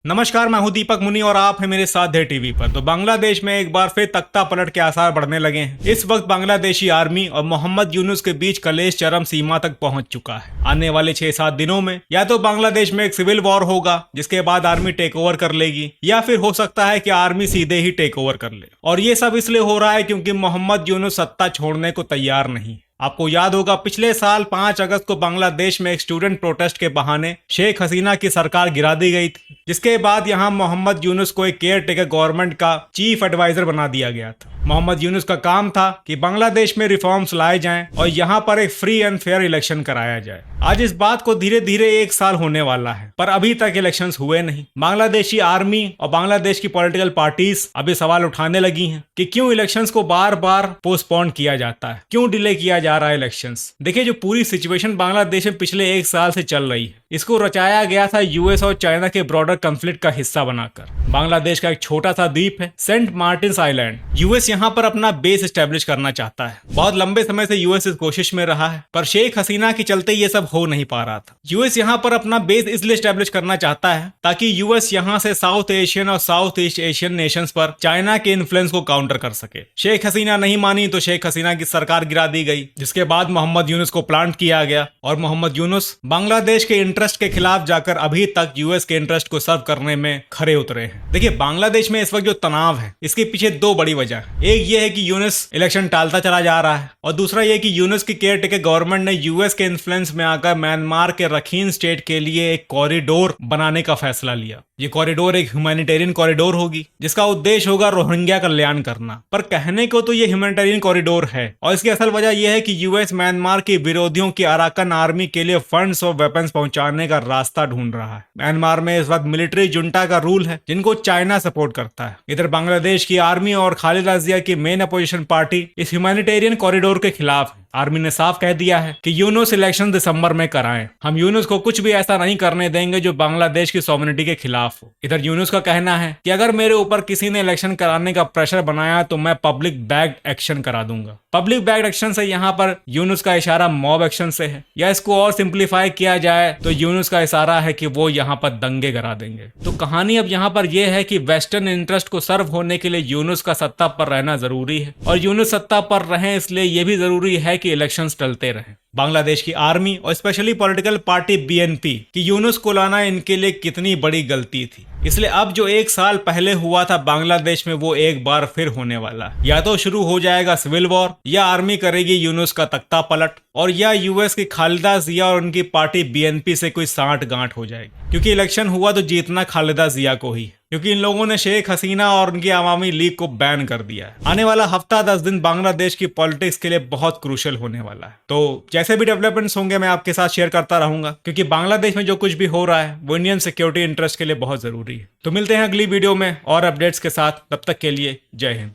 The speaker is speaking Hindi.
नमस्कार, मैं हूं दीपक मुनि और आप हैं मेरे साथ दे टीवी पर। तो बांग्लादेश में एक बार फिर तख्ता पलट के आसार बढ़ने लगे हैं। इस वक्त बांग्लादेशी आर्मी और मोहम्मद यूनुस के बीच कलेश चरम सीमा तक पहुंच चुका है। आने वाले 6-7 दिनों में या तो बांग्लादेश में एक सिविल वॉर होगा जिसके बाद आर्मी टेक ओवर कर लेगी, या फिर हो सकता है कि आर्मी सीधे ही टेक ओवर कर ले। और ये सब इसलिए हो रहा है क्योंकि मोहम्मद यूनुस सत्ता छोड़ने को तैयार नहीं। आपको याद होगा, पिछले साल 5 अगस्त को बांग्लादेश में एक स्टूडेंट प्रोटेस्ट के बहाने शेख हसीना की सरकार गिरा दी गई थी, जिसके बाद यहां मोहम्मद यूनुस को एक केयर टेकर गवर्नमेंट का चीफ एडवाइजर बना दिया गया था। मोहम्मद यूनुस का काम था कि बांग्लादेश में रिफॉर्म्स लाए जाएं और यहां पर एक फ्री एंड फेयर इलेक्शन कराया जाए। आज इस बात को धीरे धीरे 1 साल होने वाला है, पर अभी तक इलेक्शंस हुए नहीं। बांग्लादेशी आर्मी और बांग्लादेश की पॉलिटिकल पार्टीज अभी सवाल उठाने लगी हैं कि क्यों इलेक्शंस को बार बार पोस्टपोन किया जाता है, क्यों डिले किया जा रहा है इलेक्शंस। देखिए, जो पूरी सिचुएशन बांग्लादेश में पिछले 1 साल से चल रही है, इसको रचाया गया था यूएस और चाइना के ब्रॉडर कॉन्फ्लिक्ट का हिस्सा बनाकर। बांग्लादेश का एक छोटा सा द्वीप है सेंट मार्टिन आइलैंड। यूएस यहाँ पर अपना बेस एस्टेब्लिश करना चाहता है। बहुत लंबे समय से यूएस इस कोशिश में रहा है, पर शेख हसीना के चलते ये सब हो नहीं पा रहा था। यूएस यहाँ पर अपना बेस इसलिए एस्टेब्लिश करना चाहता है ताकि यूएस यहाँ से साउथ एशियन और साउथ ईस्ट एशियन नेशंस पर चाइना के इन्फ्लुएंस को काउंटर कर सके। शेख हसीना नहीं मानी तो शेख हसीना की सरकार गिरा दी गई, जिसके बाद मोहम्मद यूनुस को प्लांट किया गया और मोहम्मद यूनुस बांग्लादेश के इंटरेस्ट के खिलाफ जाकर अभी तक यूएस के इंटरेस्ट को सर्व करने में खरे उतरे हैं। देखिए, बांग्लादेश में इस वक्त जो तनाव है, इसके पीछे 2 बड़ी वजह है। एक ये है कि यूनुस इलेक्शन टालता चला जा रहा है, और दूसरा ये कि यूनुस की केयर टेकर गवर्नमेंट ने यूएस के इन्फ्लुएंस में आकर म्यांमार के रखीन स्टेट के लिए एक कॉरिडोर बनाने का फैसला लिया। ये कॉरिडोर एक ह्यूमैनिटेरियन कॉरिडोर होगी जिसका उद्देश्य होगा रोहिंग्या कल्याण करना। पर कहने को तो ये ह्यूमैनिटेरियन कॉरिडोर है, और इसकी असल वजह यह है कि यूएस म्यांमार के विरोधियों की अराकन आर्मी के लिए फंड्स और वेपन्स पहुंचाने का रास्ता ढूंढ रहा है। म्यांमार में इस वक्त मिलिट्री जुंटा का रूल है जिनको चाइना सपोर्ट करता है। इधर बांग्लादेश की आर्मी और खालिदा जिया की मेन अपोजिशन पार्टी इस ह्यूमैनिटेरियन कॉरिडोर के खिलाफ है। आर्मी ने साफ कह दिया है कि यूनुस इलेक्शन दिसंबर में कराएं। हम यूनुस को कुछ भी ऐसा नहीं करने देंगे जो बांग्लादेश की सॉवरेनिटी के खिलाफ हो। इधर यूनुस का कहना है कि अगर मेरे ऊपर किसी ने इलेक्शन कराने का प्रेशर बनाया तो मैं पब्लिक बैक्ड एक्शन करा दूंगा। पब्लिक बैक्ड एक्शन से यहाँ पर यूनुस का इशारा मॉब एक्शन से है, या इसको और सिंप्लीफाई किया जाए तो यूनुस का इशारा है कि वो यहाँ पर दंगे करा देंगे। तो कहानी अब यहाँ पर यह है कि वेस्टर्न इंटरेस्ट को सर्व होने के लिए यूनुस का सत्ता पर रहना जरूरी है, और यूनुस सत्ता पर रहे इसलिए यह भी जरूरी है कि इलेक्शंस टलते रहें। बांग्लादेश की आर्मी और स्पेशली पॉलिटिकल पार्टी बीएनपी की यूनुस को लाना इनके लिए कितनी बड़ी गलती थी, इसलिए अब जो 1 साल पहले हुआ था बांग्लादेश में, वो एक बार फिर होने वाला। या तो शुरू हो जाएगा सिविल वॉर, या आर्मी करेगी यूनुस का तख्ता पलट, और या यूएस की खालिदा जिया और उनकी पार्टी बीएनपी से कोई सांठ गांठ हो जाएगी। क्योंकि इलेक्शन हुआ तो जीतना खालिदा जिया को ही, क्योंकि इन लोगों ने शेख हसीना और उनकी अवामी लीग को बैन कर दिया है। आने वाला हफ्ता 10 दिन बांग्लादेश की पॉलिटिक्स के लिए बहुत क्रूशियल होने वाला है। तो जैसे भी डेवलपमेंट्स होंगे मैं आपके साथ शेयर करता रहूंगा, क्योंकि बांग्लादेश में जो कुछ भी हो रहा है वो इंडियन सिक्योरिटी इंटरेस्ट के लिए बहुत जरूरी है। तो मिलते हैं अगली वीडियो में और अपडेट्स के साथ, तब तक के लिए जय हिंद।